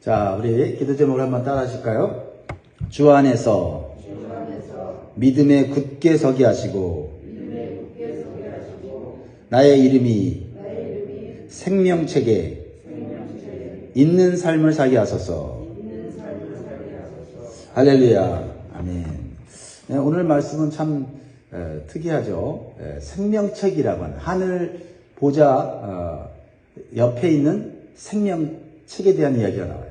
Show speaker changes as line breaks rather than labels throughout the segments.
자, 우리 기도 제목을 한번 따라 하실까요? 주 안에서 믿음에 굳게 서게 하시고 나의 이름이 생명책에 있는 삶을 살게 하소서. 할렐루야. 아멘. 네, 오늘 말씀은 참 특이하죠. 생명책이라고 하는 하늘 보좌 옆에 있는 생명책에 대한 이야기가 나와요.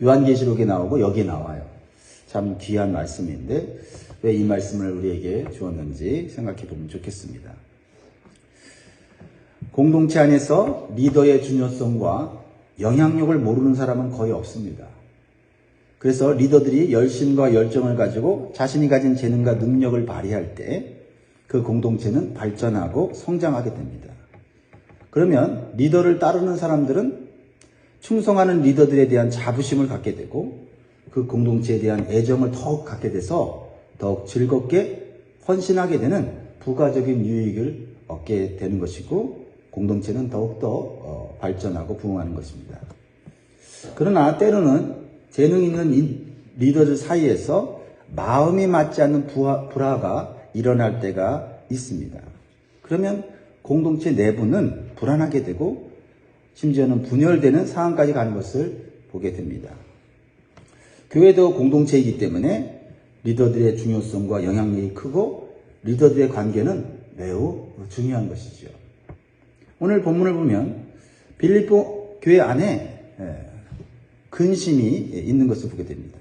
요한계시록에 나오고 여기 나와요. 참 귀한 말씀인데 왜 이 말씀을 우리에게 주었는지 생각해 보면 좋겠습니다. 공동체 안에서 리더의 중요성과 영향력을 모르는 사람은 거의 없습니다. 그래서 리더들이 열심과 열정을 가지고 자신이 가진 재능과 능력을 발휘할 때 그 공동체는 발전하고 성장하게 됩니다. 그러면 리더를 따르는 사람들은 충성하는 리더들에 대한 자부심을 갖게 되고 그 공동체에 대한 애정을 더욱 갖게 돼서 더욱 즐겁게 헌신하게 되는 부가적인 유익을 얻게 되는 것이고 공동체는 더욱더 발전하고 부흥하는 것입니다. 그러나 때로는 재능 있는 리더들 사이에서 마음이 맞지 않는 불화가 일어날 때가 있습니다. 그러면 공동체 내부는 불안하게 되고 심지어는 분열되는 상황까지 가는 것을 보게 됩니다. 교회도 공동체이기 때문에 리더들의 중요성과 영향력이 크고 리더들의 관계는 매우 중요한 것이죠. 오늘 본문을 보면 빌립보 교회 안에 근심이 있는 것을 보게 됩니다.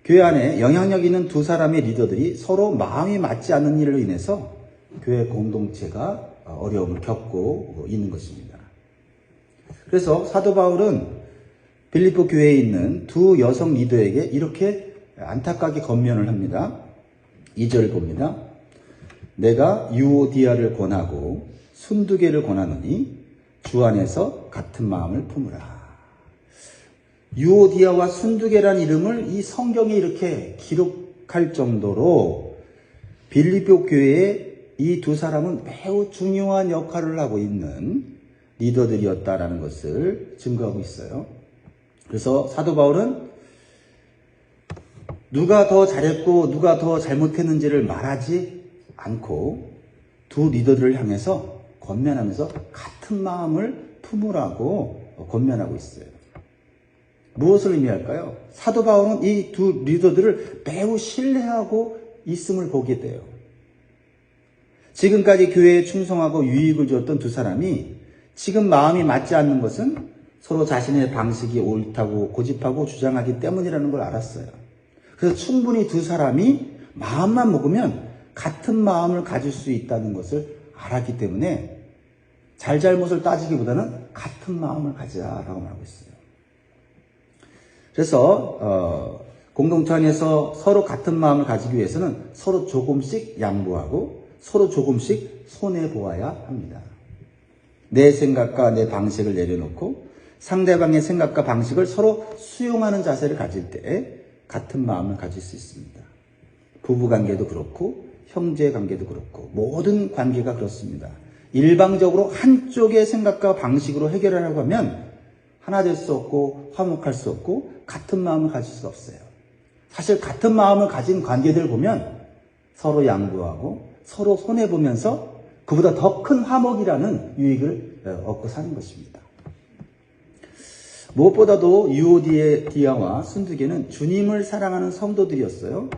교회 안에 영향력 있는 두 사람의 리더들이 서로 마음이 맞지 않는 일로 인해서 교회 공동체가 어려움을 겪고 있는 것입니다. 그래서 사도 바울은 빌립보 교회에 있는 두 여성 리더에게 이렇게 안타깝게 권면을 합니다. 2절 봅니다. 내가 유오디아를 권하고 순두개를 권하노니 주 안에서 같은 마음을 품으라. 유오디아와 순두개라는 이름을 이 성경에 이렇게 기록할 정도로 빌립보 교회에 이 두 사람은 매우 중요한 역할을 하고 있는 리더들이었다라는 것을 증거하고 있어요. 그래서 사도 바울은 누가 더 잘했고 누가 더 잘못했는지를 말하지 않고 두 리더들을 향해서 권면하면서 같은 마음을 품으라고 권면하고 있어요. 무엇을 의미할까요? 사도 바울은 이 두 리더들을 매우 신뢰하고 있음을 보게 돼요. 지금까지 교회에 충성하고 유익을 주었던 두 사람이 지금 마음이 맞지 않는 것은 서로 자신의 방식이 옳다고 고집하고 주장하기 때문이라는 걸 알았어요. 그래서 충분히 두 사람이 마음만 먹으면 같은 마음을 가질 수 있다는 것을 알았기 때문에 잘잘못을 따지기보다는 같은 마음을 가지라라고 말하고 있어요. 그래서 공동체 안에서 서로 같은 마음을 가지기 위해서는 서로 조금씩 양보하고 서로 조금씩 손해보아야 합니다. 내 생각과 내 방식을 내려놓고 상대방의 생각과 방식을 서로 수용하는 자세를 가질 때 같은 마음을 가질 수 있습니다. 부부관계도 그렇고 형제관계도 그렇고 모든 관계가 그렇습니다. 일방적으로 한쪽의 생각과 방식으로 해결하려고 하면 하나 될 수 없고 화목할 수 없고 같은 마음을 가질 수 없어요. 사실 같은 마음을 가진 관계들을 보면 서로 양보하고 서로 손해보면서 그보다 더 큰 화목이라는 유익을 얻고 사는 것입니다. 무엇보다도 유오디아와 순두개는 주님을 사랑하는 성도들이었어요.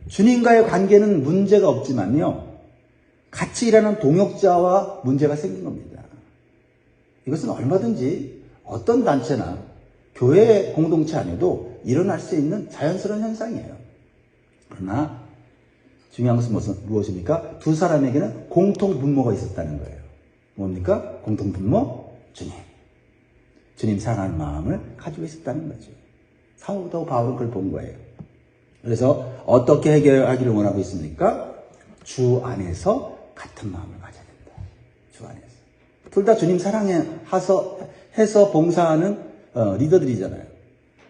주님과의 관계는 문제가 없지만요. 같이 일하는 동역자와 문제가 생긴 겁니다. 이것은 얼마든지 어떤 단체나 교회 공동체 안에도 일어날 수 있는 자연스러운 현상이에요. 그러나 중요한 것은 무엇입니까? 두 사람에게는 공통 분모가 있었다는 거예요. 뭡니까? 공통 분모? 주님. 주님 사랑하는 마음을 가지고 있었다는 거죠. 사도 바울은 그걸 본 거예요. 그래서 어떻게 해결하기를 원하고 있습니까? 주 안에서 같은 마음을 가져야 된다. 주 안에서. 둘 다 주님 사랑해서 봉사하는 리더들이잖아요.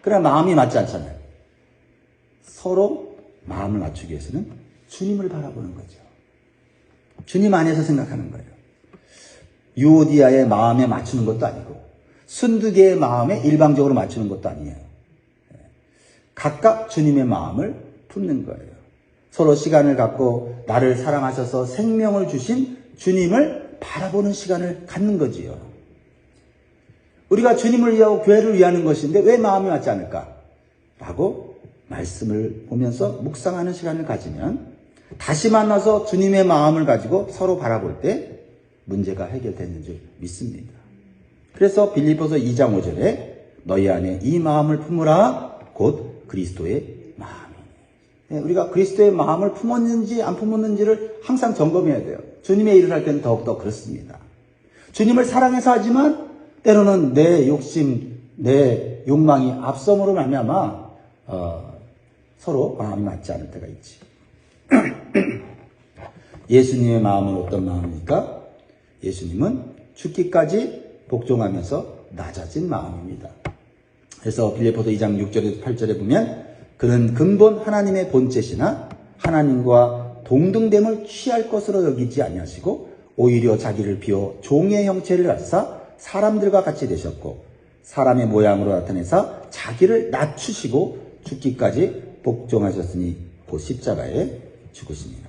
그러나 마음이 맞지 않잖아요. 서로 마음을 맞추기 위해서는 주님을 바라보는 거죠. 주님 안에서 생각하는 거예요. 유오디아의 마음에 맞추는 것도 아니고 순두개의 마음에 일방적으로 맞추는 것도 아니에요. 각각 주님의 마음을 품는 거예요. 서로 시간을 갖고 나를 사랑하셔서 생명을 주신 주님을 바라보는 시간을 갖는 거지요. 우리가 주님을 위하고 교회를 위하는 것인데 왜 마음이 맞지 않을까? 라고 말씀을 보면서 묵상하는 시간을 가지면 다시 만나서 주님의 마음을 가지고 서로 바라볼 때 문제가 해결되는 줄 믿습니다. 그래서 빌립보서 2장 5절에 너희 안에 이 마음을 품으라 곧 그리스도의 마음이니. 우리가 그리스도의 마음을 품었는지 안 품었는지를 항상 점검해야 돼요. 주님의 일을 할 때는 더욱더 그렇습니다. 주님을 사랑해서 하지만 때로는 내 욕심, 내 욕망이 앞섬으로 말미암아 서로 마음이 맞지 않을 때가 있지. 예수님의 마음은 어떤 마음입니까? 예수님은 죽기까지 복종하면서 낮아진 마음입니다. 그래서 빌립보서 2장 6절에서 8절에 보면 그는 근본 하나님의 본체시나 하나님과 동등됨을 취할 것으로 여기지 아니하시고 오히려 자기를 비워 종의 형체를 하사 사람들과 같이 되셨고 사람의 모양으로 나타내사 자기를 낮추시고 죽기까지 복종하셨으니 곧 십자가에 죽으십니다.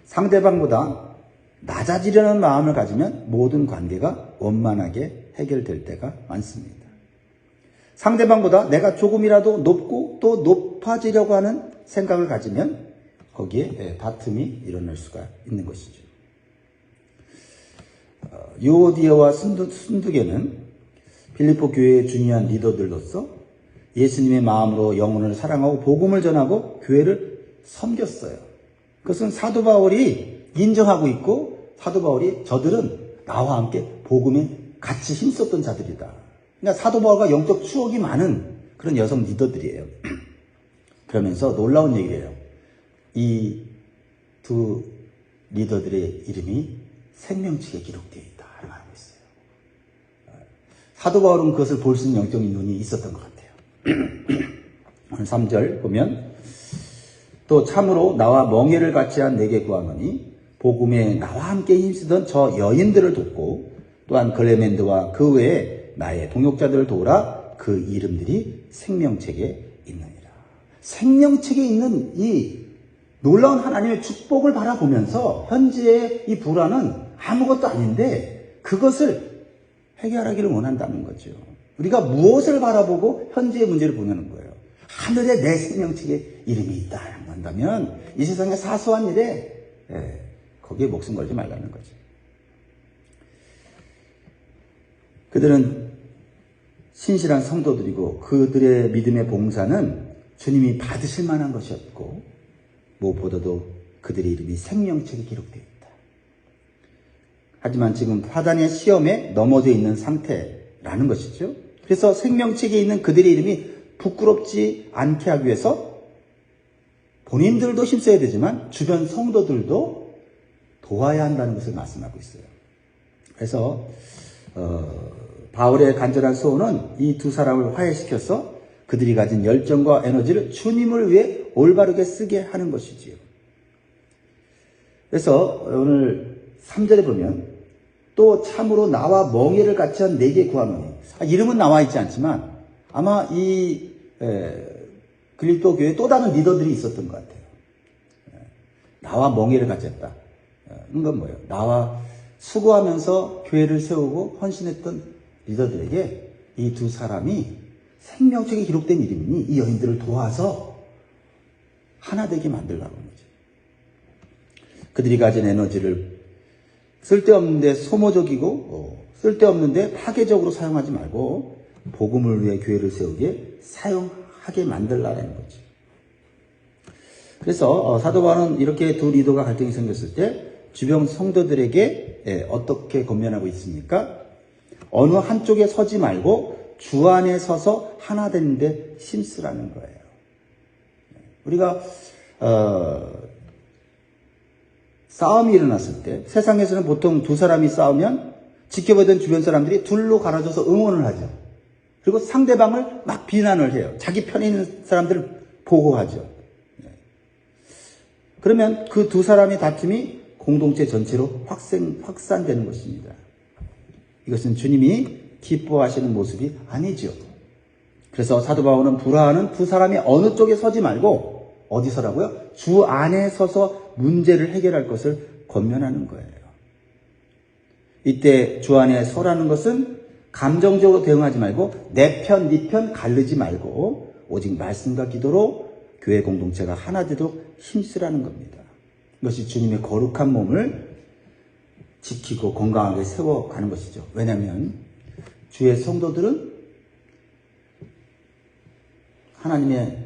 상대방보다 낮아지려는 마음을 가지면 모든 관계가 원만하게 해결될 때가 많습니다. 상대방보다 내가 조금이라도 높고 또 높아지려고 하는 생각을 가지면 거기에 다툼이 일어날 수가 있는 것이죠. 유오디아와 순두개는 빌립보 교회의 중요한 리더들로서 예수님의 마음으로 영혼을 사랑하고 복음을 전하고 교회를 섬겼어요. 그것은 사도 바울이 인정하고 있고 사도 바울이 저들은 나와 함께 복음에 같이 힘썼던 자들이다. 그러니까 사도 바울과 영적 추억이 많은 그런 여성 리더들이에요. 그러면서 놀라운 얘기를 해요. 이 두 리더들의 이름이 생명책에 기록되어 있다 말하고 있어요. 사도 바울은 그것을 볼 수 있는 영적인 눈이 있었던 것 같아요. 오늘 3절 보면 또 참으로 나와 멍에를 같이 한 내게 구하노니 복음에 나와 함께 힘쓰던 저 여인들을 돕고 또한 글레멘드와 그 외에 나의 동역자들을 도우라. 그 이름들이 생명책에 있느니라. 생명책에 있는 이 놀라운 하나님의 축복을 바라보면서 현재의 이 불안은 아무것도 아닌데 그것을 해결하기를 원한다는 거죠. 우리가 무엇을 바라보고 현재의 문제를 보냐는 거예요. 하늘에 내 생명책에 이름이 있다라고 한다면 이 세상의 사소한 일에 거기에 목숨 걸지 말라는 거죠. 그들은 신실한 성도들이고 그들의 믿음의 봉사는 주님이 받으실 만한 것이었고 무엇보다도 그들의 이름이 생명책에 기록되어 있다. 하지만 지금 사단의 시험에 넘어져 있는 상태라는 것이죠. 그래서 생명책에 있는 그들의 이름이 부끄럽지 않게 하기 위해서 본인들도 힘써야 되지만 주변 성도들도 도와야 한다는 것을 말씀하고 있어요. 그래서 바울의 간절한 소원은 이 두 사람을 화해시켜서 그들이 가진 열정과 에너지를 주님을 위해 올바르게 쓰게 하는 것이지요. 그래서 오늘 3절에 보면 또 참으로 나와 멍에를 같이 한 내게 구하노니 이름은 나와 있지 않지만 아마 이 빌립보 교회에 또 다른 리더들이 있었던 것 같아요. 나와 멍에를 같이 했다. 이건 뭐예요? 나와 수고하면서 교회를 세우고 헌신했던 리더들에게 이 두 사람이 생명책에 기록된 이름이니 이 여인들을 도와서 하나 되게 만들라고 하는 거죠. 그들이 가진 에너지를 쓸데없는데 소모적이고 쓸데없는데 파괴적으로 사용하지 말고 복음을 위해 교회를 세우게 사용하게 만들라는 거죠. 그래서 사도 바울은 이렇게 두 리더가 갈등이 생겼을 때 주변 성도들에게 어떻게 권면하고 있습니까? 어느 한쪽에 서지 말고 주 안에 서서 하나 되는데 힘쓰라는 거예요. 우리가 싸움이 일어났을 때 세상에서는 보통 두 사람이 싸우면 지켜보던 주변 사람들이 둘로 갈라져서 응원을 하죠. 그리고 상대방을 막 비난을 해요. 자기 편에 있는 사람들을 보호하죠. 그러면 그 두 사람의 다툼이 공동체 전체로 확산되는 것입니다. 이것은 주님이 기뻐하시는 모습이 아니죠. 그래서 사도 바울은 불화하는 두 사람이 어느 쪽에 서지 말고 어디 서라고요? 주 안에 서서 문제를 해결할 것을 권면하는 거예요. 이때 주 안에 서라는 것은 감정적으로 대응하지 말고 내 편, 네 편 가르지 말고 오직 말씀과 기도로 교회 공동체가 하나 되도록 힘쓰라는 겁니다. 이것이 주님의 거룩한 몸을 지키고 건강하게 세워가는 것이죠. 왜냐하면 주의 성도들은 하나님의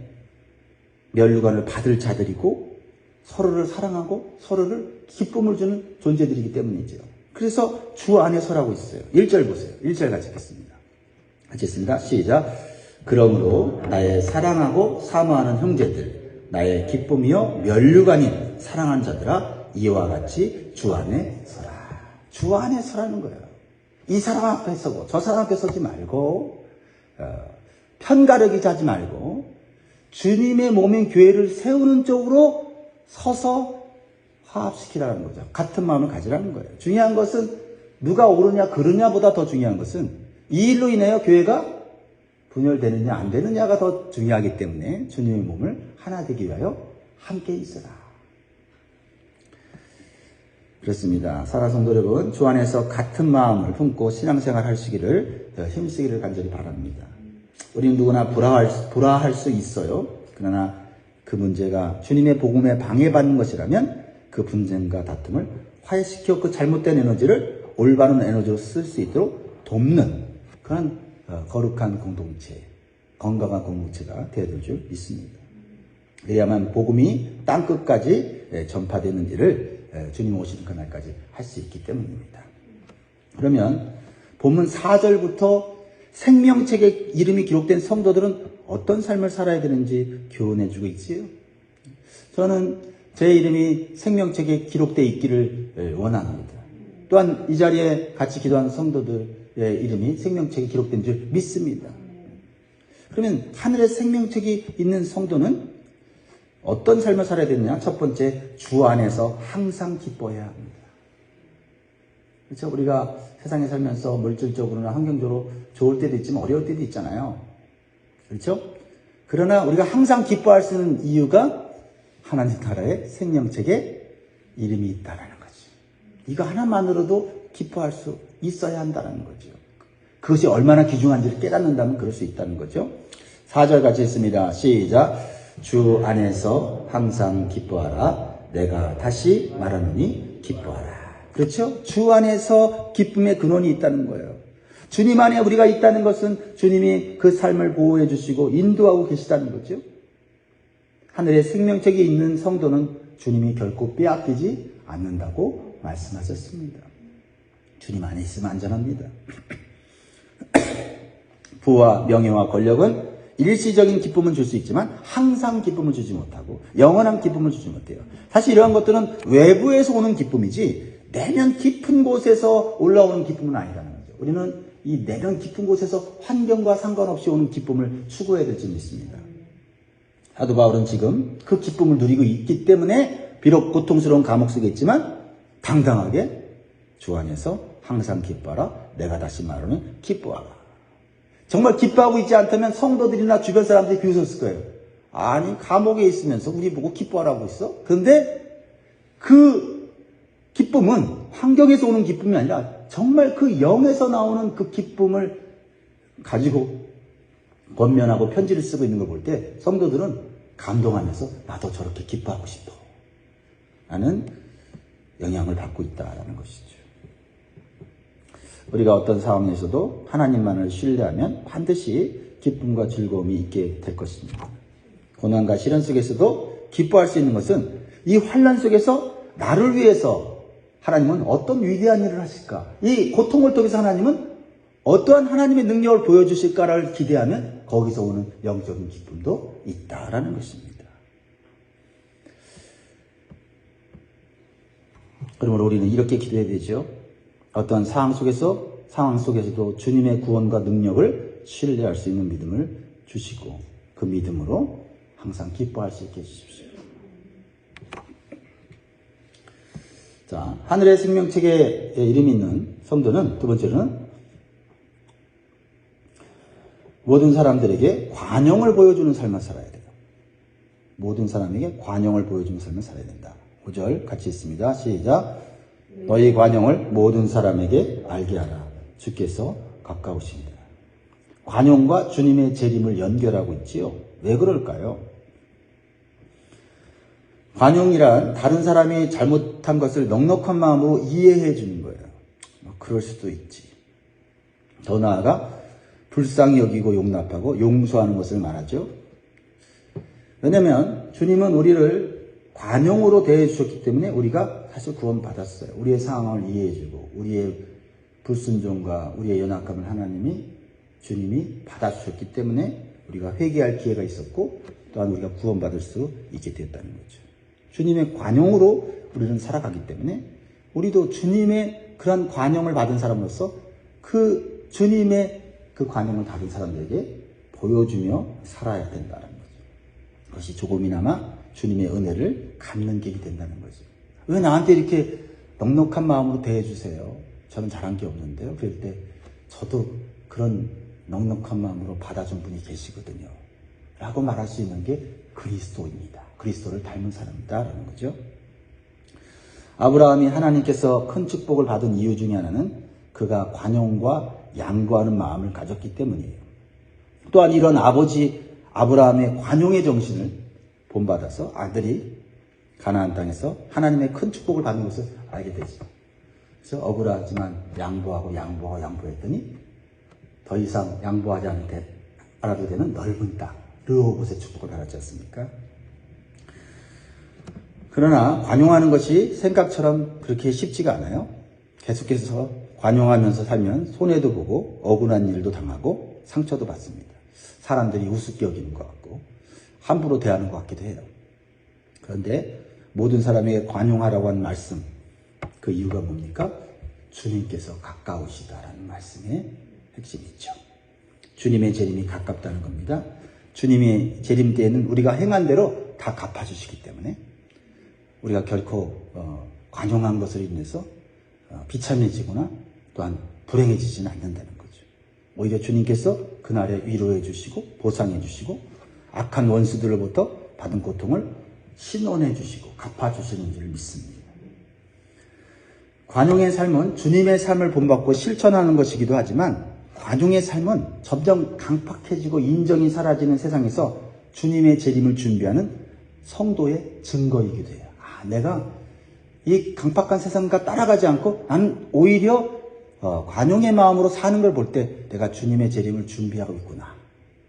면류관을 받을 자들이고 서로를 사랑하고 서로를 기쁨을 주는 존재들이기 때문이죠. 그래서 주 안에 서라고 있어요. 1절 보세요. 1절 같이 읽겠습니다. 같이 읽습니다. 시작. 그러므로 나의 사랑하고 사모하는 형제들, 나의 기쁨이요 면류관인 사랑하는 자들아, 이와 같이 주 안에 서라. 주 안에 서라는 거예요. 이 사람 앞에 서고 저 사람 앞에 서지 말고 편가르기 하지 말고 주님의 몸인 교회를 세우는 쪽으로 서서 화합시키라는 거죠. 같은 마음을 가지라는 거예요. 중요한 것은 누가 옳으냐 그르냐보다 더 중요한 것은 이 일로 인하여 교회가 분열되느냐 안 되느냐가 더 중요하기 때문에 주님의 몸을 하나 되기 위하여 함께 있어라. 그렇습니다. 사랑하는 성도 여러분, 주 안에서 같은 마음을 품고 신앙생활 하시기를 힘쓰기를 간절히 바랍니다. 우리는 누구나 불화할 수 있어요. 그러나 그 문제가 주님의 복음에 방해받는 것이라면 그 분쟁과 다툼을 화해시켜 그 잘못된 에너지를 올바른 에너지로 쓸 수 있도록 돕는 그런 거룩한 공동체, 건강한 공동체가 되어줄 줄 믿습니다. 그래야만 복음이 땅끝까지 전파되는 일을 주님 오시는 그날까지 할 수 있기 때문입니다. 그러면 본문 4절부터 생명책에 이름이 기록된 성도들은 어떤 삶을 살아야 되는지 교훈해주고 있지요. 저는 제 이름이 생명책에 기록되어 있기를 원합니다. 또한 이 자리에 같이 기도하는 성도들의 이름이 생명책에 기록된 줄 믿습니다. 그러면 하늘에 생명책이 있는 성도는 어떤 삶을 살아야 되느냐? 첫 번째, 주 안에서 항상 기뻐해야 합니다. 그렇죠? 우리가 세상에 살면서 물질적으로나 환경적으로 좋을 때도 있지만 어려울 때도 있잖아요. 그렇죠? 그러나 우리가 항상 기뻐할 수 있는 이유가 하나님 나라의 생명책에 이름이 있다라는 거죠. 이거 하나만으로도 기뻐할 수 있어야 한다는 거죠. 그것이 얼마나 귀중한지를 깨닫는다면 그럴 수 있다는 거죠. 4절 같이 있습니다. 시작. 주 안에서 항상 기뻐하라. 내가 다시 말하노니 기뻐하라. 그렇죠? 주 안에서 기쁨의 근원이 있다는 거예요. 주님 안에 우리가 있다는 것은 주님이 그 삶을 보호해 주시고 인도하고 계시다는 거죠. 하늘에 생명책이 있는 성도는 주님이 결코 빼앗기지 않는다고 말씀하셨습니다. 주님 안에 있으면 안전합니다. 부와 명예와 권력은 일시적인 기쁨은 줄 수 있지만 항상 기쁨을 주지 못하고 영원한 기쁨을 주지 못해요. 사실 이러한 것들은 외부에서 오는 기쁨이지 내면 깊은 곳에서 올라오는 기쁨은 아니라는 거죠. 우리는 이 내면 깊은 곳에서 환경과 상관없이 오는 기쁨을 추구해야 될 줄 믿습니다. 사도 바울은 지금 그 기쁨을 누리고 있기 때문에 비록 고통스러운 감옥 속에 있지만 당당하게 주 안에서 항상 기뻐하라. 내가 다시 말하는 기뻐하라. 정말 기뻐하고 있지 않다면 성도들이나 주변 사람들이 비웃었을 거예요. 아니 감옥에 있으면서 우리 보고 기뻐하라고 있어? 그런데 그 기쁨은 환경에서 오는 기쁨이 아니라 정말 그 영에서 나오는 그 기쁨을 가지고 권면하고 편지를 쓰고 있는 걸 볼 때 성도들은 감동하면서 나도 저렇게 기뻐하고 싶어 라는 영향을 받고 있다는 것이죠. 우리가 어떤 상황에서도 하나님만을 신뢰하면 반드시 기쁨과 즐거움이 있게 될 것입니다. 고난과 시련 속에서도 기뻐할 수 있는 것은 이 환난 속에서 나를 위해서 하나님은 어떤 위대한 일을 하실까? 이 고통을 통해서 하나님은 어떠한 하나님의 능력을 보여주실까를 기대하면 거기서 오는 영적인 기쁨도 있다라는 것입니다. 그러므로 우리는 이렇게 기도해야 되죠. 어떠한 상황 속에서도 주님의 구원과 능력을 신뢰할 수 있는 믿음을 주시고 그 믿음으로 항상 기뻐할 수 있게 해주십시오. 자, 하늘의 생명책에 이름이 있는 성도는 두 번째로는 모든 사람들에게 관용을 보여주는 삶을 살아야 돼요. 모든 사람에게 관용을 보여주는 삶을 살아야 된다. 5절 같이 있습니다. 시작. 너희 관용을 모든 사람에게 알게 하라. 주께서 가까우십니다. 관용과 주님의 재림을 연결하고 있지요. 왜 그럴까요? 관용이란 다른 사람이 잘못한 것을 넉넉한 마음으로 이해해 주는 거예요. 그럴 수도 있지. 더 나아가 불쌍히 여기고 용납하고 용서하는 것을 말하죠. 왜냐하면 주님은 우리를 관용으로 대해 주셨기 때문에 우리가 사실 구원받았어요. 우리의 상황을 이해해 주고 우리의 불순종과 우리의 연약함을 주님이 받아주셨기 때문에 우리가 회개할 기회가 있었고 또한 우리가 구원받을 수 있게 됐다는 거죠. 주님의 관용으로 우리는 살아가기 때문에 우리도 주님의 그런 관용을 받은 사람으로서 그 주님의 그 관용을 다른 사람들에게 보여주며 살아야 된다는 거죠. 그것이 조금이나마 주님의 은혜를 갚는 길이 된다는 거죠. 왜 나한테 이렇게 넉넉한 마음으로 대해주세요? 저는 잘한 게 없는데요. 그럴 때 저도 그런 넉넉한 마음으로 받아준 분이 계시거든요. 라고 말할 수 있는 게 그리스도입니다. 그리스도를 닮은 사람이다 라는 거죠. 아브라함이 하나님께서 큰 축복을 받은 이유 중에 하나는 그가 관용과 양보하는 마음을 가졌기 때문이에요. 또한 이런 아버지 아브라함의 관용의 정신을 본받아서 아들이 가나안 땅에서 하나님의 큰 축복을 받는 것을 알게 되죠. 그래서 억울하지만 양보했더니 더 이상 양보하지 않아도 되는 넓은 땅, 르호봇의 축복을 받았지 않습니까? 그러나 관용하는 것이 생각처럼 그렇게 쉽지가 않아요. 계속해서 관용하면서 살면 손해도 보고 억울한 일도 당하고 상처도 받습니다. 사람들이 우습게 여기는 것 같고 함부로 대하는 것 같기도 해요. 그런데 모든 사람에게 관용하라고 한 말씀, 그 이유가 뭡니까? 주님께서 가까우시다라는 말씀의 핵심이 있죠. 주님의 재림이 가깝다는 겁니다. 주님의 재림 때에는 우리가 행한 대로 다 갚아주시기 때문에 우리가 결코 관용한 것을 인해서 비참해지거나 또한 불행해지지는 않는다는 거죠. 오히려 주님께서 그날에 위로해 주시고 보상해 주시고 악한 원수들로부터 받은 고통을 신원해 주시고 갚아 주시는 줄 믿습니다. 관용의 삶은 주님의 삶을 본받고 실천하는 것이기도 하지만 관용의 삶은 점점 강팍해지고 인정이 사라지는 세상에서 주님의 재림을 준비하는 성도의 증거이기도 해요. 내가 이 강팍한 세상과 따라가지 않고 나는 오히려 관용의 마음으로 사는 걸 볼 때 내가 주님의 재림을 준비하고 있구나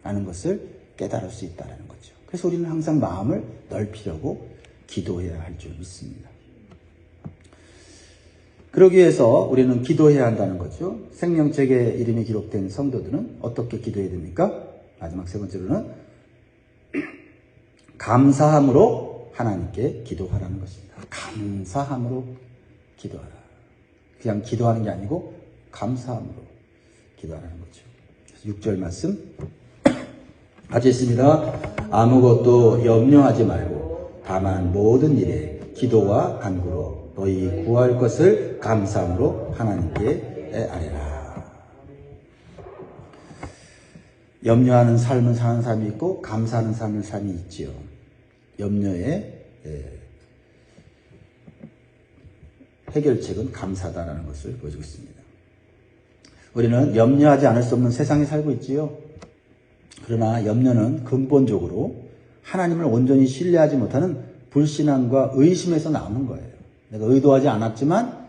라는 것을 깨달을 수 있다는 거죠. 그래서 우리는 항상 마음을 넓히려고 기도해야 할 줄 믿습니다. 그러기 위해서 우리는 기도해야 한다는 거죠. 생명책에 이름이 기록된 성도들은 어떻게 기도해야 됩니까? 마지막 세 번째로는 감사함으로 하나님께 기도하라는 것입니다. 감사함으로 기도하라. 그냥 기도하는 게 아니고 감사함으로 기도하라는 거죠. 6절 말씀 같이 있습니다. 아무것도 염려하지 말고 다만 모든 일에 기도와 간구로 너희 구할 것을 감사함으로 하나님께 아뢰라. 염려하는 삶을 사는 삶이 있고 감사하는 삶을 삶이 있지요. 염려의 해결책은 감사다라는 것을 보여주고 있습니다. 우리는 염려하지 않을 수 없는 세상에 살고 있지요. 그러나 염려는 근본적으로 하나님을 온전히 신뢰하지 못하는 불신앙과 의심에서 나오는 거예요. 내가 의도하지 않았지만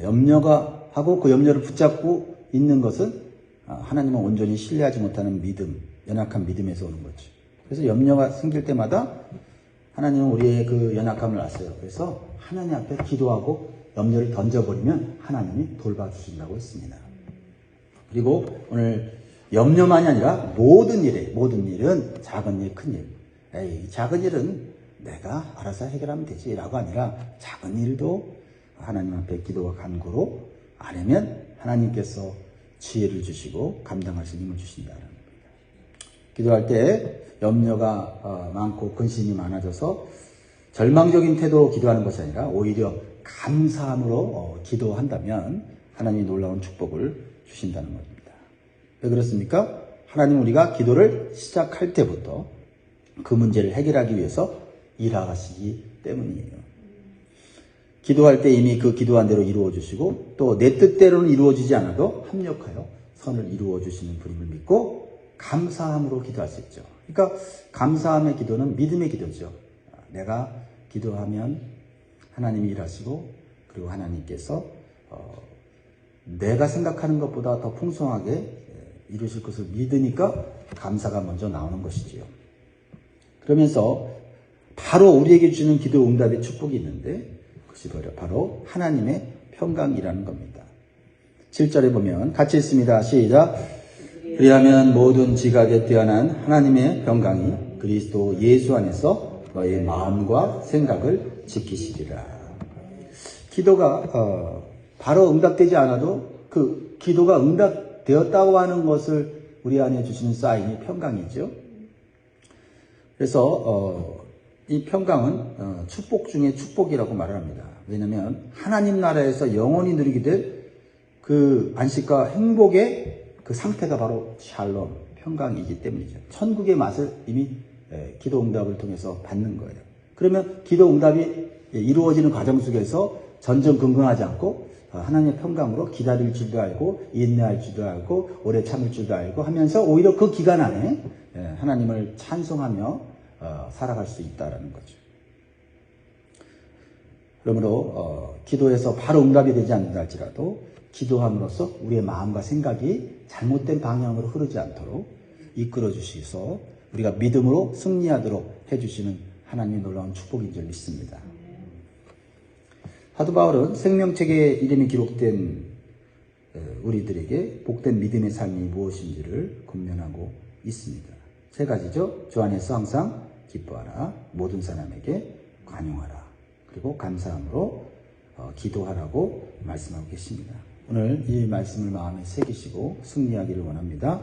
염려가 하고 그 염려를 붙잡고 있는 것은 하나님을 온전히 신뢰하지 못하는 믿음, 연약한 믿음에서 오는 거죠. 그래서 염려가 생길 때마다 하나님은 우리의 그 연약함을 아세요. 그래서 하나님 앞에 기도하고 염려를 던져버리면 하나님이 돌봐주신다고 했습니다. 그리고 오늘 염려만이 아니라 모든 일은 작은 일, 큰 일. 에이, 작은 일은 내가 알아서 해결하면 되지 라고 아니라 작은 일도 하나님 앞에 기도와 간구로 아뢰면 하나님께서 지혜를 주시고 감당할 수 있는 힘을 주신다는 겁니다. 기도할 때 염려가 많고 근심이 많아져서 절망적인 태도로 기도하는 것이 아니라 오히려 감사함으로 기도한다면 하나님이 놀라운 축복을 주신다는 겁니다. 왜 그렇습니까? 하나님 우리가 기도를 시작할 때부터 그 문제를 해결하기 위해서 일하시기 때문이에요. 기도할 때 이미 그 기도한 대로 이루어 주시고 또 내 뜻대로는 이루어지지 않아도 합력하여 선을 이루어 주시는 분임을 믿고 감사함으로 기도할 수 있죠. 그러니까 감사함의 기도는 믿음의 기도죠. 내가 기도하면 하나님이 일하시고 그리고 하나님께서 내가 생각하는 것보다 더 풍성하게 이루실 것을 믿으니까 감사가 먼저 나오는 것이지요. 그러면서 바로 우리에게 주는 기도 응답의 축복이 있는데 그것이 바로 하나님의 평강이라는 겁니다. 7절에 보면 같이 읽습니다. 시작. 그리하면 모든 지각에 뛰어난 하나님의 평강이 그리스도 예수 안에서 너의 마음과 생각을 지키시리라. 기도가 바로 응답되지 않아도 그 기도가 응답되었다고 하는 것을 우리 안에 주시는 사인이 평강이죠. 그래서 이 평강은 축복 중에 축복이라고 말을 합니다. 왜냐하면 하나님 나라에서 영원히 누리게 될 그 안식과 행복의 그 상태가 바로 샬롬, 평강이기 때문이죠. 천국의 맛을 이미 기도 응답을 통해서 받는 거예요. 그러면 기도 응답이 이루어지는 과정 속에서 전전긍긍하지 않고 하나님의 평강으로 기다릴 줄도 알고 인내할 줄도 알고 오래 참을 줄도 알고 하면서 오히려 그 기간 안에 하나님을 찬송하며 살아갈 수 있다는 거죠. 그러므로 기도에서 바로 응답이 되지 않는다 할지라도 기도함으로써 우리의 마음과 생각이 잘못된 방향으로 흐르지 않도록 이끌어 주시서 우리가 믿음으로 승리하도록 해주시는 하나님의 놀라운 축복인 줄 믿습니다. 사도 바울은 생명책에 이름이 기록된 우리들에게 복된 믿음의 삶이 무엇인지를 권면하고 있습니다. 세 가지죠. 주 안에서 항상 기뻐하라. 모든 사람에게 관용하라. 그리고 감사함으로 기도하라고 말씀하고 계십니다. 오늘 이 말씀을 마음에 새기시고 승리하기를 원합니다.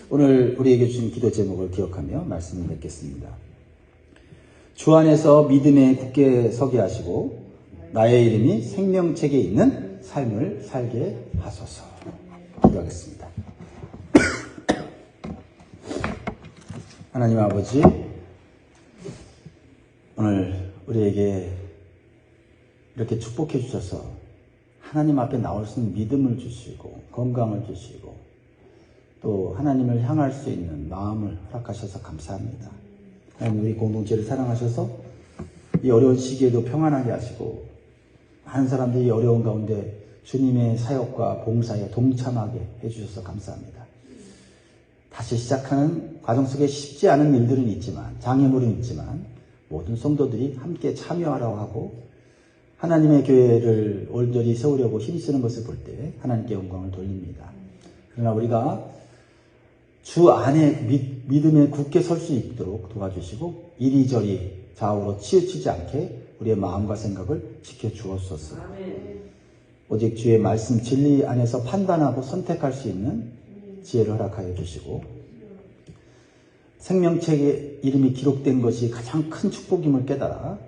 오늘 우리에게 주신 기도 제목을 기억하며 말씀을 맺겠습니다. 주 안에서 믿음에 굳게 서게 하시고 나의 이름이 생명책에 있는 삶을 살게 하소서. 기도하겠습니다. 하나님 아버지, 오늘 우리에게 이렇게 축복해 주셔서 하나님 앞에 나올 수 있는 믿음을 주시고 건강을 주시고 또 하나님을 향할 수 있는 마음을 허락하셔서 감사합니다. 하나님 우리 공동체를 사랑하셔서 이 어려운 시기에도 평안하게 하시고 많은 사람들이 어려운 가운데 주님의 사역과 봉사에 동참하게 해주셔서 감사합니다. 다시 시작하는 과정 속에 쉽지 않은 일들은 있지만 장애물은 있지만 모든 성도들이 함께 참여하라고 하고 하나님의 교회를 온전히 세우려고 힘쓰는 것을 볼 때 하나님께 영광을 돌립니다. 그러나 우리가 주 안에 믿음에 굳게 설 수 있도록 도와주시고 이리저리 좌우로 치우치지 않게 우리의 마음과 생각을 지켜주옵소서. 오직 주의 말씀 진리 안에서 판단하고 선택할 수 있는 지혜를 허락하여 주시고 생명책에 이름이 기록된 것이 가장 큰 축복임을 깨달아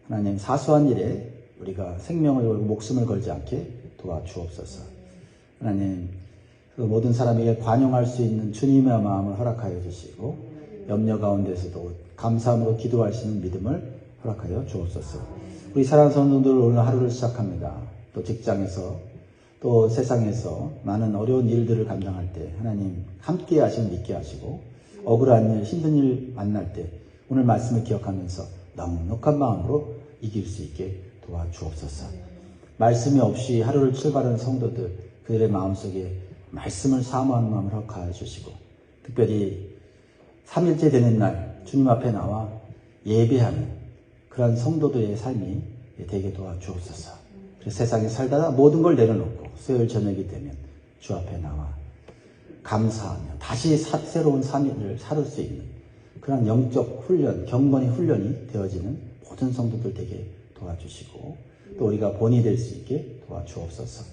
하나님 사소한 일에 우리가 생명을 걸고 목숨을 걸지 않게 도와주옵소서. 하나님 그 모든 사람에게 관용할 수 있는 주님의 마음을 허락하여 주시고 염려 가운데서도 감사함으로 기도할 수 있는 믿음을 허락하여 주옵소서. 우리 사랑하는 성도들 오늘 하루를 시작합니다. 또 직장에서 또 세상에서 많은 어려운 일들을 감당할 때 하나님 함께 하시면 믿게 하시고 억울한 일, 힘든 일 만날 때 오늘 말씀을 기억하면서 넉넉한 마음으로 이길 수 있게 도와주옵소서. 말씀이 없이 하루를 출발하는 성도들 그들의 마음속에 말씀을 사모하는 마음을 허락하여 주시고 특별히 3일째 되는 날 주님 앞에 나와 예배하는 그러한 성도들의 삶이 되게 도와주옵소서. 그래서 세상에 살다가 모든 걸 내려놓고 수요일 저녁이 되면 주 앞에 나와 감사하며 다시 새로운 3일을 살을 수 있는 그런 영적 훈련, 경건의 훈련이 되어지는 모든 성도들 되게 도와주시고 또 우리가 본이 될 수 있게 도와주옵소서.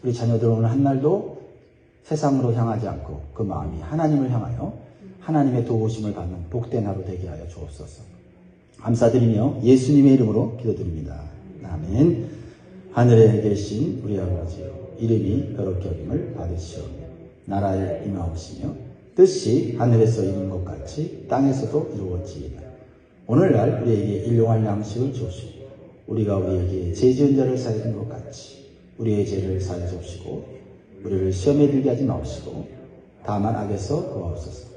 우리 자녀들 오늘 한 날도 세상으로 향하지 않고 그 마음이 하나님을 향하여 하나님의 도우심을 받는 복된 하루 되게 하여 주옵소서. 감사드리며 예수님의 이름으로 기도드립니다. 아멘. 하늘에 계신 우리 아버지여 이름이 거룩히 여김을 받으시오며 나라에 임하옵시며 뜻이 하늘에서 이룬 것 같이 땅에서도 이루어지이다. 오늘날 우리에게 일용할 양식을 주시고 우리가 우리에게 죄 지은 자를 사하여 준 것 같이 우리의 죄를 사하여 주시고 우리를 시험에 들게 하지 마옵시고 다만 악에서 구하옵소서.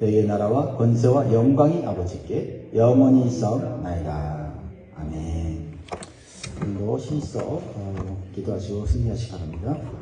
너희의 나라와 권세와 영광이 아버지께 영원히 있사옵나이다. 아멘. 오늘도 힘써 기도하시고 승리하시기 바랍니다.